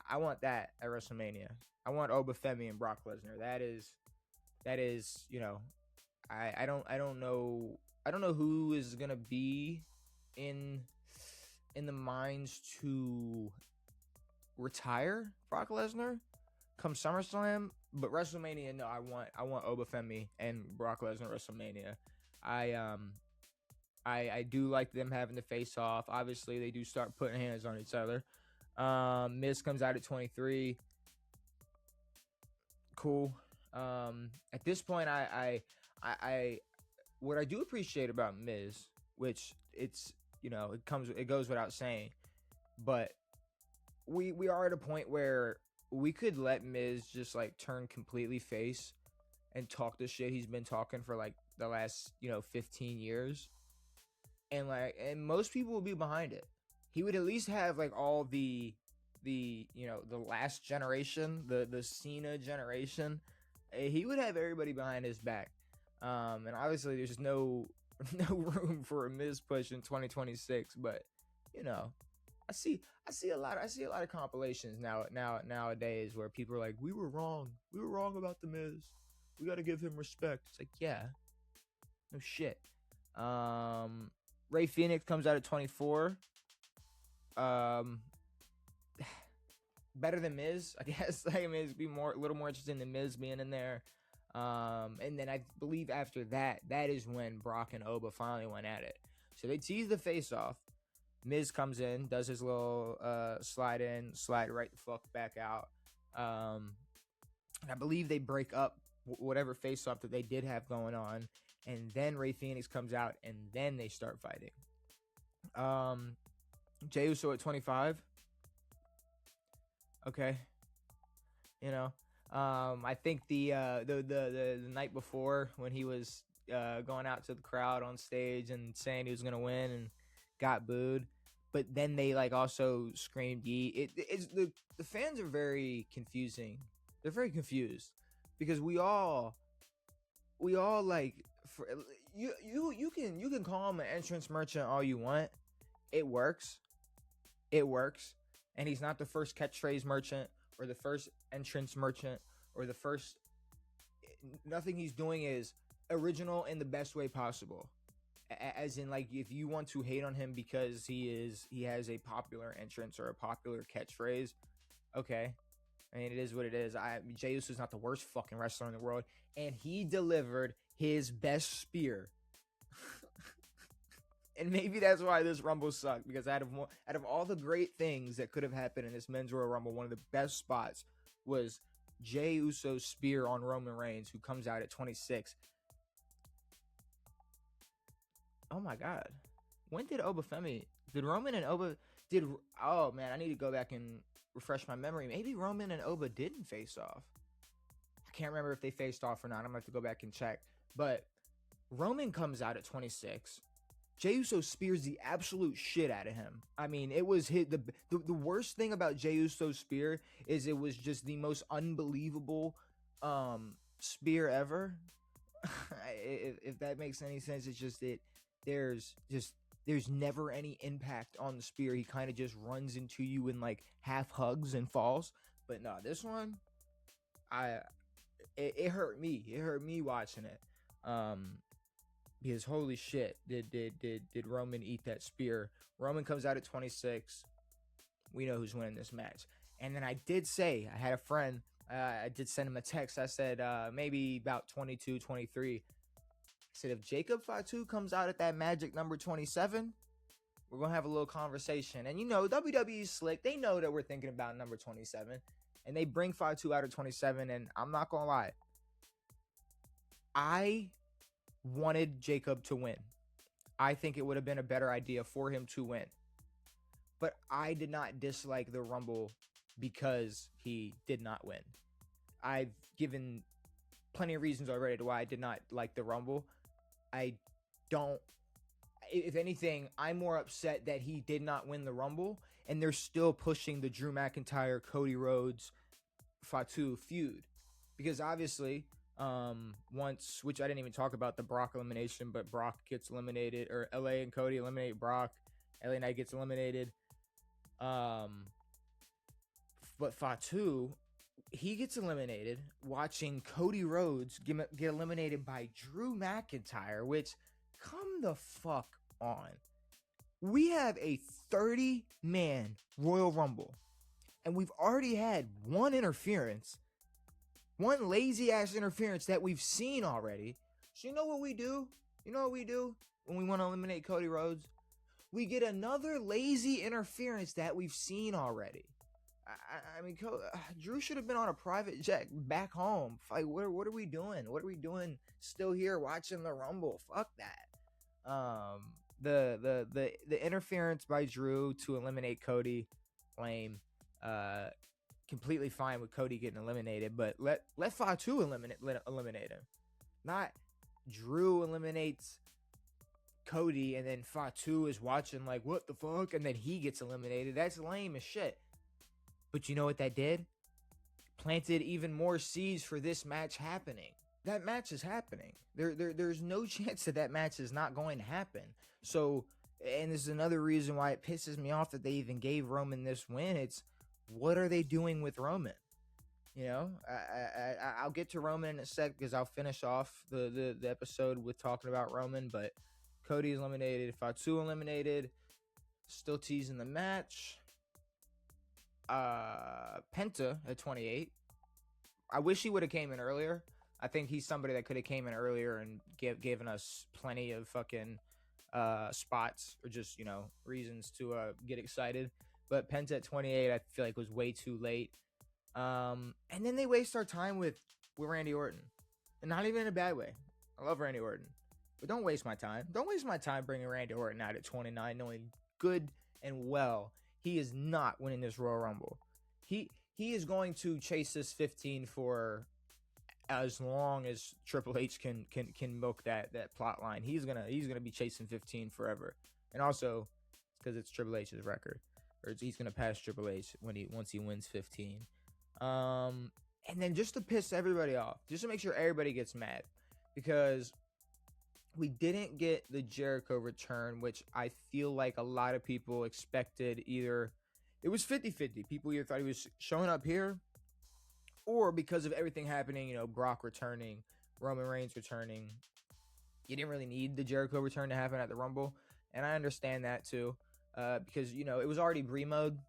I want that at WrestleMania. I want Oba Femi and Brock Lesnar. That is, I don't know who is gonna be in the minds to retire Brock Lesnar come SummerSlam, but WrestleMania, no, I want Oba Femi and Brock Lesnar WrestleMania. I do like them having the face off. Obviously, they do start putting hands on each other. Miz comes out at 23. Cool. At this point, I what I do appreciate about Miz, which it goes without saying, but we are at a point where we could let Miz just turn completely face and talk the shit he's been talking for the last 15 years, and most people will be behind it. he would at least have like all the the last generation, the Cena generation. He would have everybody behind his back. And obviously there's no no room for a Miz push in 2026, but you know, I see a lot of compilations nowadays where people are like, we were wrong about the Miz, we got to give him respect. It's like, yeah, no shit. Ray Phoenix comes out at 24. Better than Miz, I guess. I mean, it'd be a little more interesting than Miz being in there. And then I believe after that is when Brock and Oba finally went at it. So they tease the face off. Miz comes in, does his little slide in, slide right the fuck back out. I believe they break up whatever face off that they did have going on, and then Ray Phoenix comes out, and then they start fighting. Jey Uso at 25. Okay, you know, I think the night before when he was going out to the crowd on stage and saying he was gonna win and got booed, but then they like also screamed "Yeet." It's the fans are very confusing. They're very confused because we all like you can call him an entrance merchant all you want. It works. And he's not the first catchphrase merchant or the first entrance merchant or the first. Nothing he's doing is original in the best way possible. As in, like, if you want to hate on him because he has a popular entrance or a popular catchphrase, okay. I mean, it is what it is. Jey Uso is not the worst fucking wrestler in the world, and he delivered his best spear. And maybe that's why this Rumble sucked, because out of all the great things that could have happened in this Men's Royal Rumble, one of the best spots was Jey Uso's spear on Roman Reigns, who comes out at 26. Oh my God. When did Oba Femis... Did Roman and Oba... Oh man, I need to go back and refresh my memory. Maybe Roman and Oba didn't face off. I can't remember if they faced off or not. I'm going to have to go back and check. But Roman comes out at 26. Jey Uso spears the absolute shit out of him. I mean, it was the worst thing about Jey Uso's spear is it was just the most unbelievable spear ever. if that makes any sense, it's just that there's never any impact on the spear. He kind of just runs into you in like half hugs and falls. But no, this one, it hurt me. It hurt me watching it. Because holy shit, did Roman eat that spear? Roman comes out at 26. We know who's winning this match. And then I did say, I had a friend, I did send him a text. I said, maybe about 22, 23. I said, if Jacob Fatu comes out at that magic number 27, we're going to have a little conversation. And you know, WWE's slick. They know that we're thinking about number 27. And they bring Fatu out at 27. And I'm not going to lie. I wanted Jacob to win. I think it would have been a better idea for him to win. But I did not dislike the Rumble because he did not win. I've given plenty of reasons already to why I did not like the Rumble. If anything, I'm more upset that he did not win the Rumble and they're still pushing the Drew McIntyre, Cody Rhodes, Fatu feud. Because obviously, which I didn't even talk about the Brock elimination, but Brock gets eliminated, or LA and Cody eliminate Brock. LA Knight gets eliminated. But Fatu, he gets eliminated watching Cody Rhodes get eliminated by Drew McIntyre, which, come the fuck on. We have a 30-man Royal Rumble, and we've already had one interference. One lazy-ass interference that we've seen already. So you know what we do? You know what we do when we want to eliminate Cody Rhodes? We get another lazy interference that we've seen already. I mean, Drew should have been on a private jet back home. Like, what are we doing? What are we doing still here watching the Rumble? Fuck that. The interference by Drew to eliminate Cody, lame. Completely fine with Cody getting eliminated, but let Fatu eliminate him. Not Drew eliminates Cody, and then Fatu is watching like, what the fuck? And then he gets eliminated. That's lame as shit. But you know what that did? Planted even more seeds for this match happening. That match is happening. There's no chance that match is not going to happen. So, and this is another reason why it pisses me off that they even gave Roman this win. It's, what are they doing with Roman? You know, I'll get to Roman in a sec because I'll finish off the episode with talking about Roman. But Cody eliminated, Fatu eliminated, still teasing the match. Penta at 28. I wish he would have came in earlier. I think he's somebody that could have came in earlier and given us plenty of fucking spots or just, you know, reasons to get excited. But Penta at 28, I feel like was way too late. And then they waste our time with Randy Orton, and not even in a bad way. I love Randy Orton, but don't waste my time. Don't waste my time bringing Randy Orton out at 29, knowing good and well he is not winning this Royal Rumble. He is going to chase this 15 for as long as Triple H can milk that plot line. He's gonna be chasing 15 forever, and also because it's Triple H's record, or he's gonna pass Triple H once he wins 15. And then just to piss everybody off, just to make sure everybody gets mad, because we didn't get the Jericho return, which I feel like a lot of people expected. Either it was 50-50. People either thought he was showing up here, or because of everything happening, you know, Brock returning, Roman Reigns returning, you didn't really need the Jericho return to happen at the Rumble. And I understand that too, because, you know, it was already Brie mode.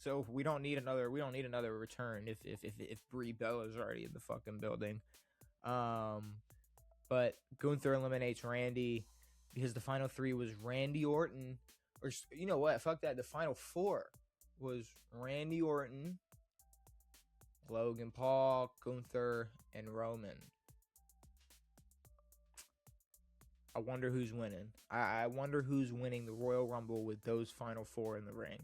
So we don't need another return if Brie Bella is already in the fucking building. But Gunther eliminates Randy because the final three was Randy Orton, or you know what? Fuck that. The final four was Randy Orton, Logan Paul, Gunther, and Roman. I wonder who's winning. I wonder who's winning the Royal Rumble with those final four in the ring.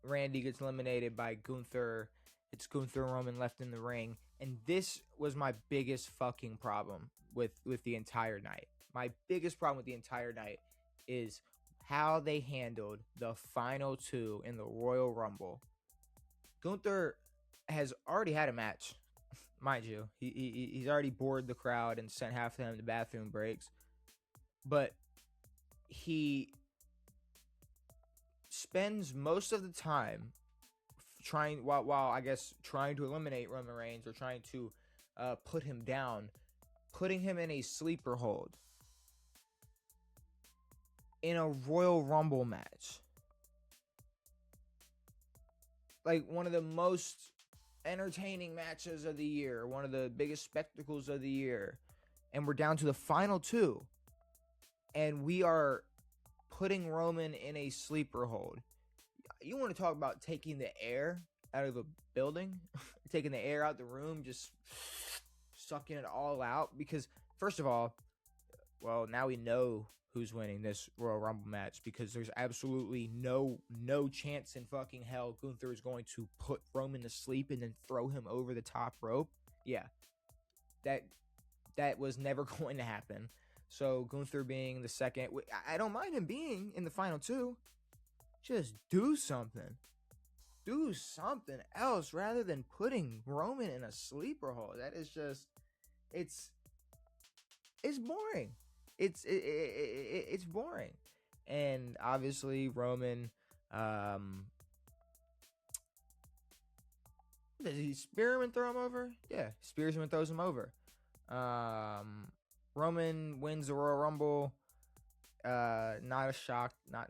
Randy gets eliminated by Gunther. It's Gunther and Roman left in the ring. And this was my biggest fucking problem with the entire night. My biggest problem with the entire night is how they handled the final two in the Royal Rumble. Gunther has already had a match, mind you. He's already bored the crowd and sent half of them to bathroom breaks. But he spends most of the time trying to eliminate Roman Reigns, or trying to put him down, putting him in a sleeper hold in a Royal Rumble match. Like one of the most entertaining matches of the year, one of the biggest spectacles of the year, and we're down to the final two, and we are putting Roman in a sleeper hold. You want to talk about taking the air out of a building, taking the air out the room, just sucking it all out? Because first of all, well, now we know who's winning this Royal Rumble match, because there's absolutely no chance in fucking hell Gunther is going to put Roman to sleep and then throw him over the top rope. Yeah, that was never going to happen. So Gunther being the second, I don't mind him being in the final two. Just do something. Do something else rather than putting Roman in a sleeper hold. That is just, it's boring. It's boring. And obviously Roman, does he spear him and throw him over? Yeah, spears him and throws him over. Roman wins the Royal Rumble. Not a shock. Not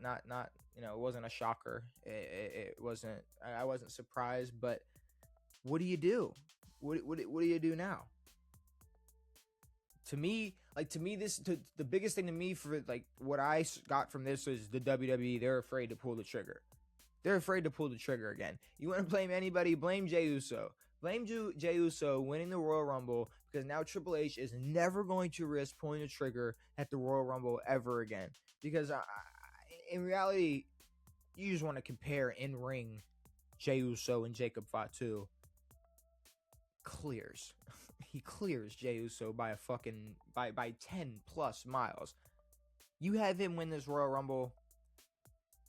you know, it wasn't a shocker. It wasn't. I wasn't surprised. But what do you do? What do you do now? To me, the biggest thing to me for like what I got from this is the WWE. They're afraid to pull the trigger. They're afraid to pull the trigger again. You want to blame anybody? Blame Jey Uso. Blame Jey Uso winning the Royal Rumble, because now Triple H is never going to risk pulling the trigger at the Royal Rumble ever again. Because in reality, you just want to compare in-ring Jey Uso and Jacob Fatu. Clears. he clears Jey Uso by a fucking by 10 plus miles. You have him win this Royal Rumble.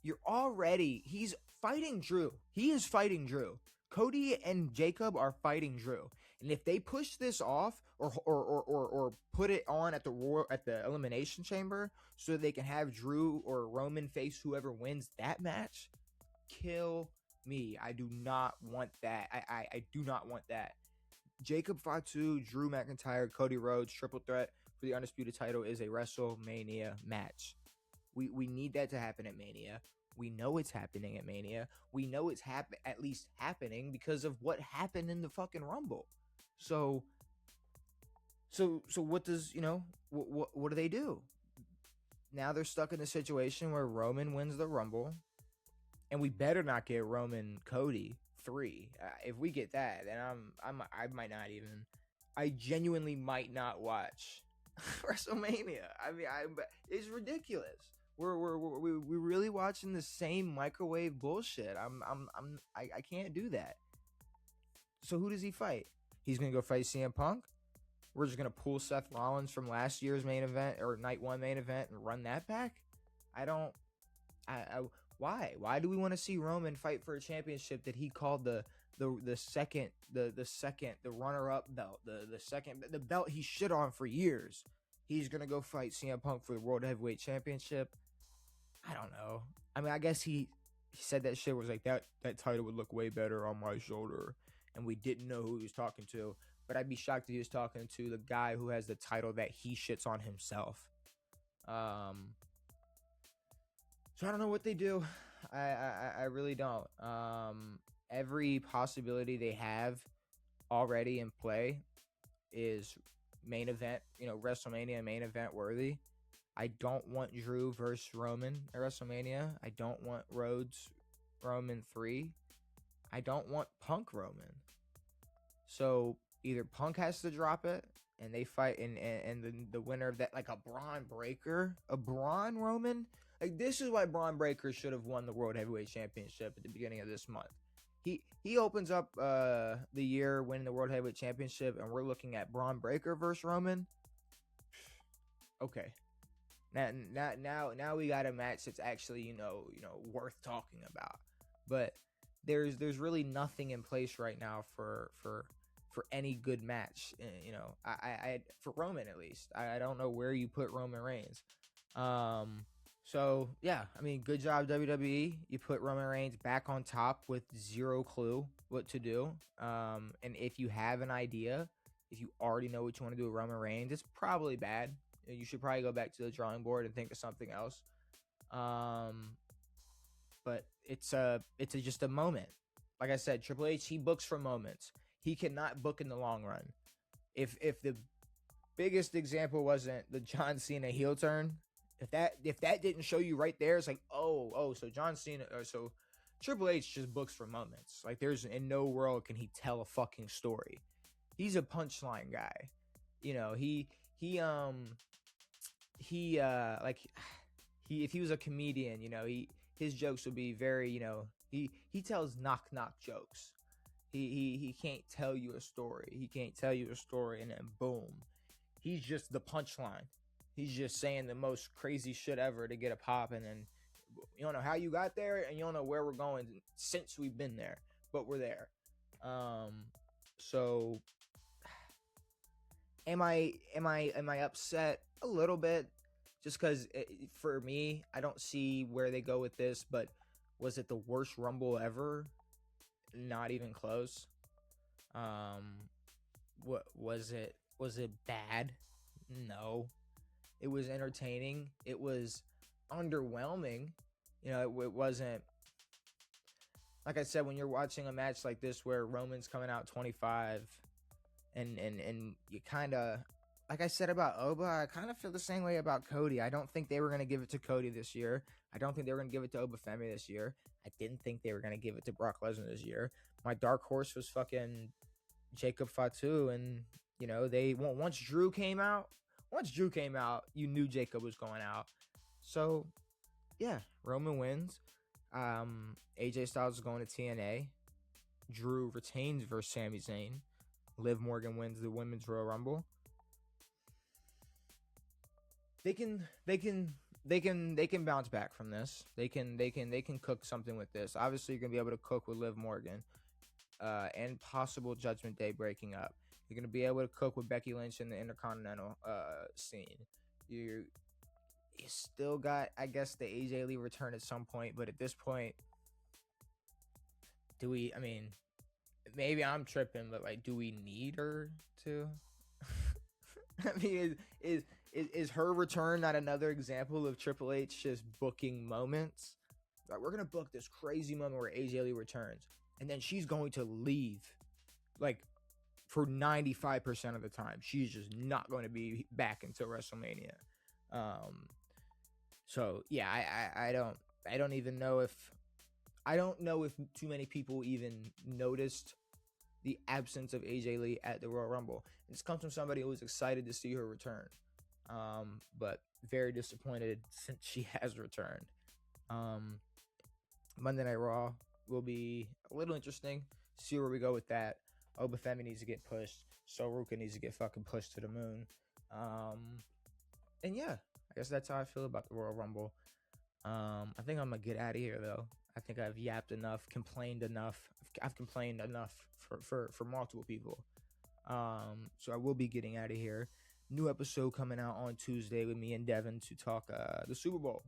He's fighting Drew. He is fighting Drew. Cody and Jacob are fighting Drew. And if they push this off or put it on at the Elimination Chamber so they can have Drew or Roman face whoever wins that match, kill me. I do not want that. I do not want that. Jacob Fatu, Drew McIntyre, Cody Rhodes, triple threat for the Undisputed title is a WrestleMania match. We need that to happen at Mania. We know it's happening at Mania. We know it's at least happening because of what happened in the fucking Rumble. So what does, what do they do? Now they're stuck in a situation where Roman wins the Rumble, and we better not get Roman Cody 3. If we get that, then I might not even. I genuinely might not watch WrestleMania. I mean, it's ridiculous. We're really watching the same microwave bullshit. I can't do that. So who does he fight? He's gonna go fight CM Punk. We're just gonna pull Seth Rollins from last year's main event or night one main event and run that back. Why? Why do we want to see Roman fight for a championship that he called the runner up belt, the belt he shit on for years? He's gonna go fight CM Punk for the World Heavyweight Championship. I don't know. I mean, I guess he said that shit was like that title would look way better on my shoulder, and we didn't know who he was talking to. But I'd be shocked if he was talking to the guy who has the title that he shits on himself. So I don't know what they do. I really don't. Every possibility they have already in play is main event, WrestleMania main event worthy. I don't want Drew versus Roman at WrestleMania. I don't want Rhodes Roman 3. I don't want Punk Roman. So either Punk has to drop it and they fight, and the winner of that, like a Braun Breaker, a Braun Roman. Like, this is why Braun Breaker should have won the World Heavyweight Championship at the beginning of this month. He opens up the year winning the World Heavyweight Championship, and we're looking at Braun Breaker versus Roman. Okay, now we got a match that's actually worth talking about. But there's really nothing in place right now for any good match. I for Roman at least. I don't know where you put Roman Reigns. So yeah, I mean, good job WWE. You put Roman Reigns back on top with zero clue what to do. And if you have an idea, if you already know what you want to do with Roman Reigns, it's probably bad. You should probably go back to the drawing board and think of something else. But it's just a moment. Like I said, Triple H, he books for moments. He cannot book in the long run. If the biggest example wasn't the John Cena heel turn, if that didn't show you right there, it's like, so John Cena, so Triple H just books for moments. Like, there's in no world can he tell a fucking story. He's a punchline guy. If he was a comedian, his jokes would be very, he tells knock jokes. He can't tell you a story. He can't tell you a story and then boom. He's just the punchline. He's just saying the most crazy shit ever to get a pop, and then you don't know how you got there, and you don't know where we're going since we've been there, but we're there. So am I upset a little bit? Just because for me, I don't see where they go with this, but was it the worst Rumble ever? Not even close. What was it? Was it bad? No. It was entertaining. It was underwhelming. It wasn't, like I said, when you're watching a match like this where Roman's coming out 25 and you kind of, like I said about Oba, I kind of feel the same way about Cody. I don't think they were going to give it to Cody this year. I don't think they were going to give it to Oba Femis this year. I didn't think they were going to give it to Brock Lesnar this year. My dark horse was fucking Jacob Fatu, and once Drew came out, you knew Jacob was going out. So yeah, Roman wins. AJ Styles is going to TNA. Drew retains versus Sami Zayn. Liv Morgan wins the Women's Royal Rumble, they can bounce back from this. They can cook something with this. Obviously, you're gonna be able to cook with Liv Morgan, and possible Judgment Day breaking up. You're gonna be able to cook with Becky Lynch in the Intercontinental scene. You still got, I guess, the AJ Lee return at some point, but at this point, do we? I mean, maybe I'm tripping, but like, do we need her to? I mean, is her return not another example of Triple H just booking moments? Like, we're gonna book this crazy moment where AJ Lee returns, and then she's going to leave, like, for 95% of the time. She's just not going to be back until WrestleMania. So yeah, I don't even know if too many people even noticed the absence of AJ Lee at the Royal Rumble. This comes from somebody who was excited to see her return, but very disappointed since she has returned. Monday Night Raw will be a little interesting. See where we go with that. Oba Femis needs to get pushed. Ruka needs to get fucking pushed to the moon. And yeah, I guess that's how I feel about the Royal Rumble. I think I'm gonna get out of here though. I think I've yapped enough, complained enough. I've complained enough for multiple people. So I will be getting out of here. New episode coming out on Tuesday with me and Devin to talk the Super Bowl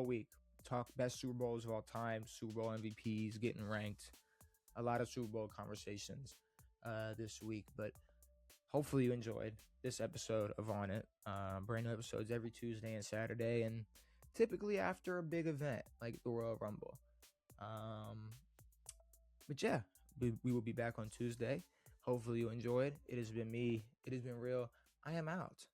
week. Talk best Super Bowls of all time, Super Bowl MVPs, getting ranked. A lot of Super Bowl conversations this week, but hopefully you enjoyed this episode of On It. Brand new episodes every Tuesday and Saturday, and typically after a big event like the Royal Rumble. But yeah, we will be back on Tuesday. Hopefully you enjoyed. It has been me. It has been real. I am out.